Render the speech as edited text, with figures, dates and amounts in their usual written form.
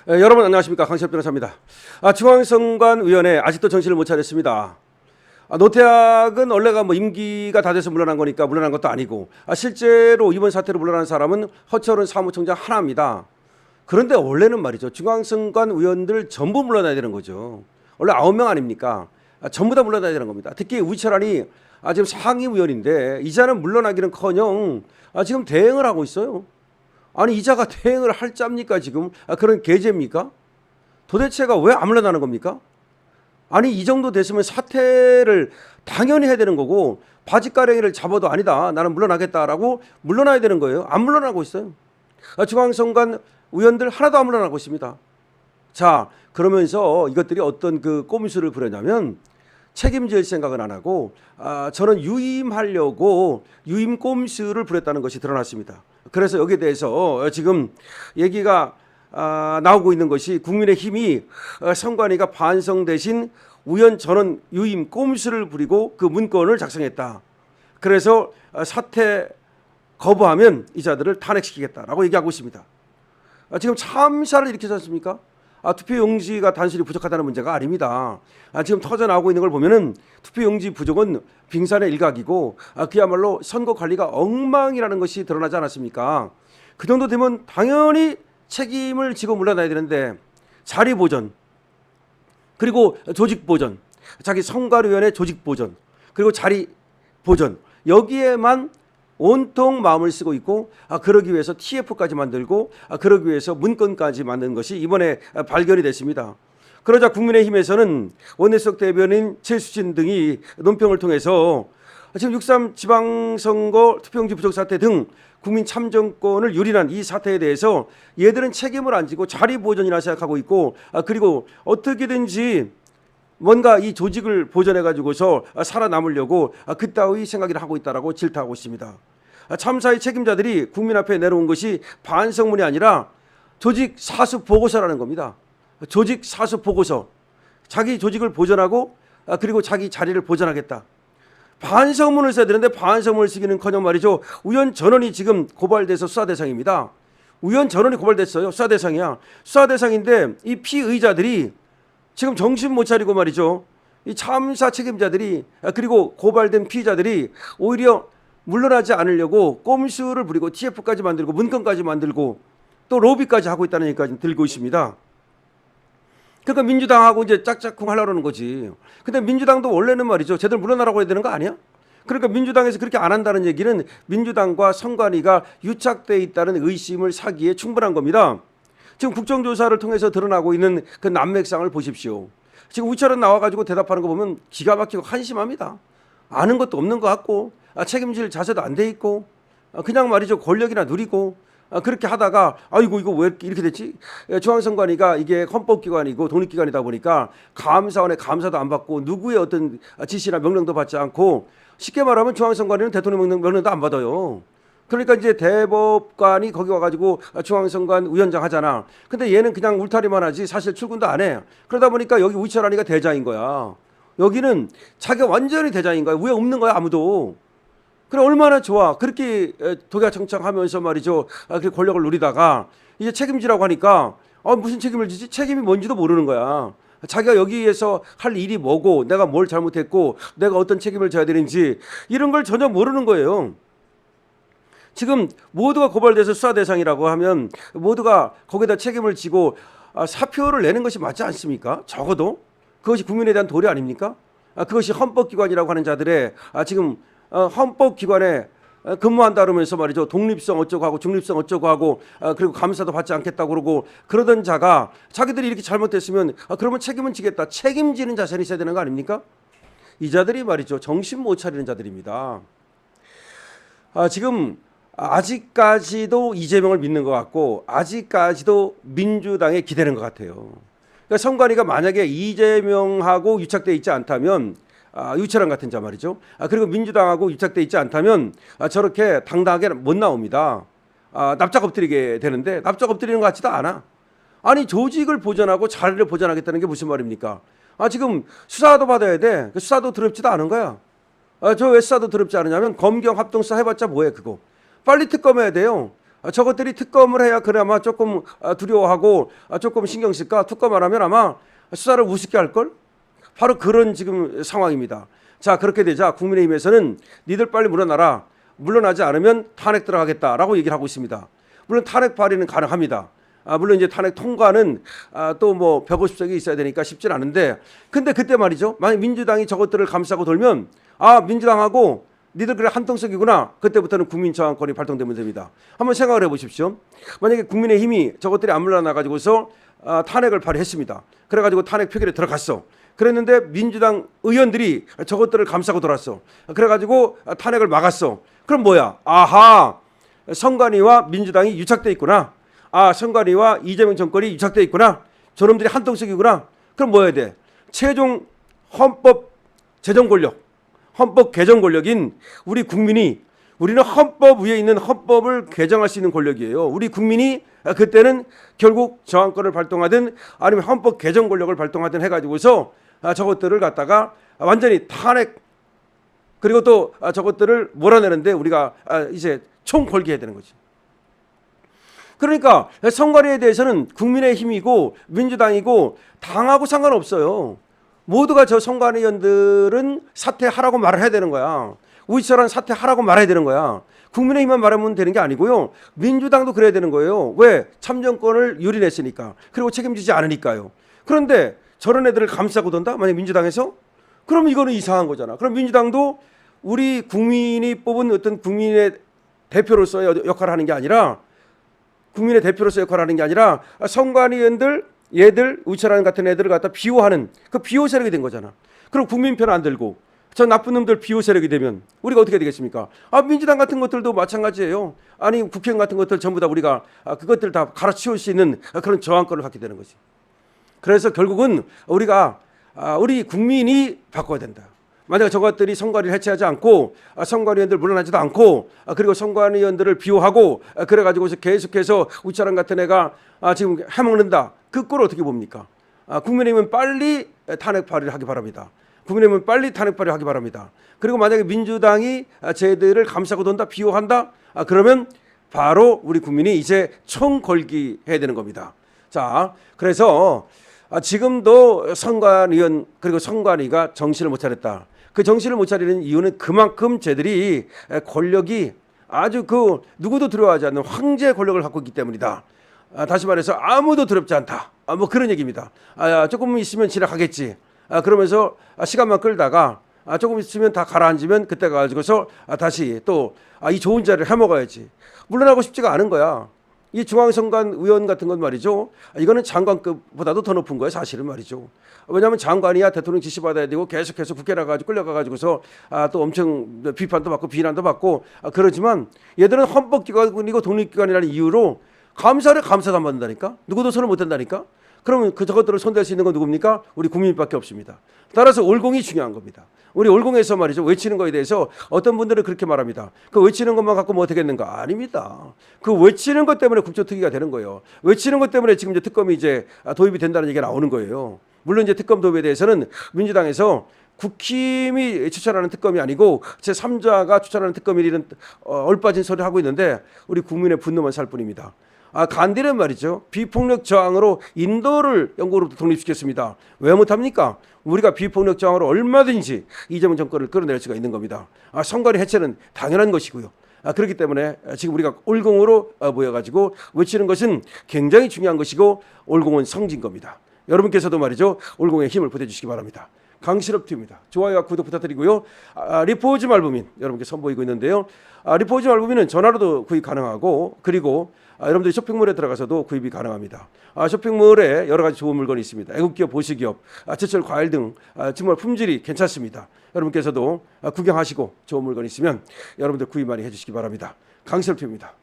여러분 안녕하십니까, 강시엽 변호사입니다. 중앙선관위원회 아직도 정신을 못 차렸습니다. 노태악은 원래가 임기가 다 돼서 물러난 거니까 물러난 것도 아니고, 실제로 이번 사태로 물러난 사람은 허철은 사무총장 하나입니다. 그런데 원래는 말이죠, 중앙선관위원들 전부 물러나야 되는 거죠. 원래 9명 아닙니까? 전부 다 물러나야 되는 겁니다. 특히 우철환이 지금 상임위원인데 이자는 물러나기는커녕 지금 대행을 하고 있어요. 아니, 이자가 대행을 할 짭니까 지금? 그런 계제입니까? 도대체가 왜 안 물러나는 겁니까? 아니, 이 정도 됐으면 사퇴를 당연히 해야 되는 거고, 바짓가랭이를 잡아도 아니다, 나는 물러나겠다라고 물러나야 되는 거예요. 안 물러나고 있어요. 중앙선관 위원들 하나도 안 물러나고 있습니다. 자, 그러면서 이것들이 어떤 그 꼼수를 부렸냐면, 책임질 생각은 안 하고 저는 유임하려고 유임 꼼수를 부렸다는 것이 드러났습니다. 그래서 여기에 대해서 지금 얘기가 나오고 있는 것이, 국민의힘이 선관위가 반성 대신 우연 전원 유임 꼼수를 부리고 그 문건을 작성했다. 그래서 사퇴 거부하면 이자들을 탄핵시키겠다라고 얘기하고 있습니다. 지금 참사를 일으키지 않습니까? 투표용지가 단순히 부족하다는 문제가 아닙니다. 지금 터져나오고 있는 걸 보면은 투표용지 부족은 빙산의 일각이고, 그야말로 선거 관리가 엉망이라는 것이 드러나지 않았습니까? 그 정도 되면 당연히 책임을 지고 물러나야 되는데, 자리 보전, 그리고 조직 보전, 자기 선관위원회 조직 보전, 그리고 자리 보전, 여기에만 온통 마음을 쓰고 있고, 그러기 위해서 TF까지 만들고, 그러기 위해서 문건까지 만든 것이 이번에 발견이 됐습니다. 그러자 국민의힘에서는 원내수석 대변인 최수진 등이 논평을 통해서 지금 6.3 지방선거 투표용지 부족 사태 등 국민 참정권을 유린한 이 사태에 대해서 얘들은 책임을 안 지고 자리 보전이나 생각하고 있고, 그리고 어떻게든지 뭔가 이 조직을 보존해 가지고서 살아남으려고 그따위 생각을 하고 있다라고 질타하고 있습니다. 참사의 책임자들이 국민 앞에 내놓은 것이 반성문이 아니라 조직 사수 보고서라는 겁니다. 조직 사수 보고서. 자기 조직을 보존하고 그리고 자기 자리를 보존하겠다. 반성문을 써야 되는데 반성문을 쓰기는커녕 말이죠, 우연 전원이 지금 고발돼서 수사 대상입니다. 우연 전원이 고발됐어요. 수사 대상이야. 수사 대상인데 이 피의자들이 지금 정신 못 차리고 말이죠, 이 참사 책임자들이 그리고 고발된 피의자들이 오히려 물러나지 않으려고 꼼수를 부리고 TF까지 만들고 문건까지 만들고 또 로비까지 하고 있다는 얘기까지 들고 있습니다. 그러니까 민주당하고 이제 짝짝꿍 하려고 하는 거지. 근데 민주당도 원래는 말이죠, 제대로 물러나라고 해야 되는 거 아니야? 그러니까 민주당에서 그렇게 안 한다는 얘기는 민주당과 선관위가 유착돼 있다는 의심을 사기에 충분한 겁니다. 지금 국정조사를 통해서 드러나고 있는 그 난맥상을 보십시오. 지금 우철은 나와가지고 대답하는 거 보면 기가 막히고 한심합니다. 아는 것도 없는 것 같고, 책임질 자세도 안 돼 있고, 그냥 말이죠, 권력이나 누리고, 그렇게 하다가 아이고 이거 왜 이렇게 됐지? 중앙선관위가 이게 헌법기관이고 독립기관이다 보니까 감사원의 감사도 안 받고 누구의 어떤 지시나 명령도 받지 않고, 쉽게 말하면 중앙선관위는 대통령 명령도 안 받아요. 그러니까 이제 대법관이 거기 와가지고 중앙선관 위원장 하잖아. 근데 얘는 그냥 울타리만 하지 사실 출근도 안 해. 그러다 보니까 여기 우철환이가 대장인 거야. 여기는 자기가 완전히 대장인 거야. 위에 없는 거야, 아무도. 그래, 얼마나 좋아. 그렇게 독야청청하면서 말이죠, 그 권력을 누리다가 이제 책임지라고 하니까 무슨 책임을 지지? 책임이 뭔지도 모르는 거야. 자기가 여기에서 할 일이 뭐고, 내가 뭘 잘못했고, 내가 어떤 책임을 져야 되는지 이런 걸 전혀 모르는 거예요. 지금 모두가 고발돼서 수사 대상이라고 하면 모두가 거기다 책임을 지고 사표를 내는 것이 맞지 않습니까? 적어도 그것이 국민에 대한 도리 아닙니까? 그것이 헌법기관이라고 하는 자들의 지금 헌법기관에 근무한다 그러면서 말이죠, 독립성 어쩌고 하고 중립성 어쩌고 하고 그리고 감사도 받지 않겠다고 그러고 그러던 자가 자기들이 이렇게 잘못했으면 그러면 책임은 지겠다, 책임지는 자세는 있어야 되는 거 아닙니까? 이 자들이 말이죠, 정신 못 차리는 자들입니다. 지금 아직까지도 이재명을 믿는 것 같고, 아직까지도 민주당에 기대는 것 같아요. 그러니까 선관위가 만약에 이재명하고 유착돼 있지 않다면, 유철환 같은 자 말이죠, 그리고 민주당하고 유착돼 있지 않다면 저렇게 당당하게 못 나옵니다. 납작 엎드리게 되는데 납작 엎드리는 것 같지도 않아. 아니, 조직을 보존하고 자리를 보존하겠다는 게 무슨 말입니까? 지금 수사도 받아야 돼. 수사도 더럽지도 않은 거야. 저 왜 수사도 더럽지 않으냐면 검경 합동수사 해봤자 뭐해 그거. 빨리 특검해야 돼요. 저것들이 특검을 해야 그나마 조금 두려워하고 조금 신경 쓸까? 특검 안 하면 아마 수사를 우습게 할걸? 바로 그런 지금 상황입니다. 자, 그렇게 되자 국민의힘에서는 니들 빨리 물러나라. 물러나지 않으면 탄핵 들어가겠다라고 얘기를 하고 있습니다. 물론 탄핵 발의는 가능합니다. 물론 이제 탄핵 통과는 또 뭐 150석이 있어야 되니까 쉽진 않은데, 근데 그때 말이죠. 만약 민주당이 저것들을 감싸고 돌면 민주당하고 니들 그래 한통속이구나. 그때부터는 국민저항권이 발동되면 됩니다. 한번 생각을 해보십시오. 만약에 국민의힘이 저것들이 안 물러나 가지고서 탄핵을 발의했습니다. 그래가지고 탄핵 표결에 들어갔어. 그랬는데 민주당 의원들이 저것들을 감싸고 돌았어. 그래가지고 탄핵을 막았어. 그럼 뭐야? 아하, 선관위와 민주당이 유착돼 있구나. 선관위와 이재명 정권이 유착돼 있구나. 저놈들이 한통속이구나. 그럼 뭐 해야 돼? 최종 헌법 제정 권력, 헌법 개정 권력인 우리 국민이, 우리는 헌법 위에 있는 헌법을 개정할 수 있는 권력이에요. 우리 국민이 그때는 결국 저항권을 발동하든 아니면 헌법 개정 권력을 발동하든 해가지고서 저것들을 갖다가 완전히 탄핵, 그리고 또 저것들을 몰아내는데 우리가 이제 총 걸게 해야 되는 거지. 그러니까 선관위에 대해서는 국민의힘이고 민주당이고 당하고 상관없어요. 모두가 저 선관위원들은 사퇴하라고 말을 해야 되는 거야. 우이철한 사퇴하라고 말해야 되는 거야. 국민의힘만 말하면 되는 게 아니고요. 민주당도 그래야 되는 거예요. 왜? 참정권을 유린했으니까. 그리고 책임지지 않으니까요. 그런데 저런 애들을 감싸고 돈다? 만약 민주당에서? 그럼 이거는 이상한 거잖아. 그럼 민주당도 우리 국민이 뽑은 어떤 국민의 대표로서의 역할을 하는 게 아니라, 국민의 대표로서 역할을 하는 게 아니라 선관위원들, 얘들, 우철한 같은 애들을 갖다 비호하는 그 비호 세력이 된 거잖아. 그럼 국민 편 안 들고 저 나쁜 놈들 비호 세력이 되면 우리가 어떻게 되겠습니까? 민주당 같은 것들도 마찬가지예요. 아니 국회의원 같은 것들 전부 다 우리가 그것들 다 갈아치울 수 있는 그런 저항권을 갖게 되는 거지. 그래서 결국은 우리가 우리 국민이 바꿔야 된다. 만약 저것들이 선관위를 해체하지 않고 선관위원들 물러나지도 않고 그리고 선관위원들을 비호하고 그래가지고서 계속해서 우차람 같은 애가 지금 해먹는다. 그 꼴을 어떻게 봅니까? 국민의힘은 빨리 탄핵 발의를 하기 바랍니다. 국민의힘은 빨리 탄핵 발의를 하기 바랍니다. 그리고 만약에 민주당이 쟤들을 감싸고 돈다, 비호한다, 그러면 바로 우리 국민이 이제 총 걸기 해야 되는 겁니다. 자, 그래서 지금도 선관위원 그리고 선관위가 정신을 못 차렸다. 그 정신을 못 차리는 이유는 그만큼 쟤들이 권력이 아주 누구도 두려워하지 않는 황제 권력을 갖고 있기 때문이다. 다시 말해서 아무도 두렵지 않다. 뭐 그런 얘기입니다. 조금 있으면 지나가겠지. 그러면서 시간만 끌다가 조금 있으면 다 가라앉으면 그때 가지고서 다시 또 이 좋은 자리를 해먹어야지. 물러나고 싶지가 않은 거야. 이 중앙선관 의원 같은 건 말이죠. 이거는 장관급보다도 더 높은 거예요. 사실은 말이죠. 왜냐하면 장관이야 대통령 지시받아야 되고 계속해서 국회 나가지고 끌려가가지고서 또 엄청 비판도 받고 비난도 받고 그러지만 얘들은 헌법기관이고 독립기관이라는 이유로 감사를 감사도 안 받는다니까. 누구도 손을 못 댄다니까. 그러면 저것들을 손댈 수 있는 건 누굽니까? 우리 국민밖에 없습니다. 따라서 올공이 중요한 겁니다. 우리 올공에서 말이죠. 외치는 거에 대해서 어떤 분들은 그렇게 말합니다. 그 외치는 것만 갖고 뭐 어떻겠는가? 아닙니다. 그 외치는 것 때문에 국조특위가 되는 거예요. 외치는 것 때문에 지금 이제 특검이 이제 도입이 된다는 얘기가 나오는 거예요. 물론 이제 특검 도입에 대해서는 민주당에서 국힘이 추천하는 특검이 아니고 제3자가 추천하는 특검이라는 얼빠진 소리를 하고 있는데 우리 국민의 분노만 살 뿐입니다. 간디는 말이죠. 비폭력 저항으로 인도를 영국으로부터 독립시켰습니다. 왜 못합니까? 우리가 비폭력 저항으로 얼마든지 이재명 정권을 끌어낼 수가 있는 겁니다. 선관위 해체는 당연한 것이고요. 그렇기 때문에 지금 우리가 올공으로 모여가지고 외치는 것은 굉장히 중요한 것이고 올공은 성진 겁니다. 여러분께서도 말이죠. 올공에 힘을 보태주시기 바랍니다. 강실업TV입니다. 좋아요와 구독 부탁드리고요. 리포즈 말부민 여러분께 선보이고 있는데요. 리포즈 말부민은 전화로도 구입 가능하고 그리고 여러분들이 쇼핑몰에 들어가서도 구입이 가능합니다. 쇼핑몰에 여러 가지 좋은 물건이 있습니다. 애국기업, 보시기업, 제철 과일 등 정말 품질이 괜찮습니다. 여러분께서도 구경하시고 좋은 물건 있으면 여러분들 구입 많이 해주시기 바랍니다. 강실업TV입니다.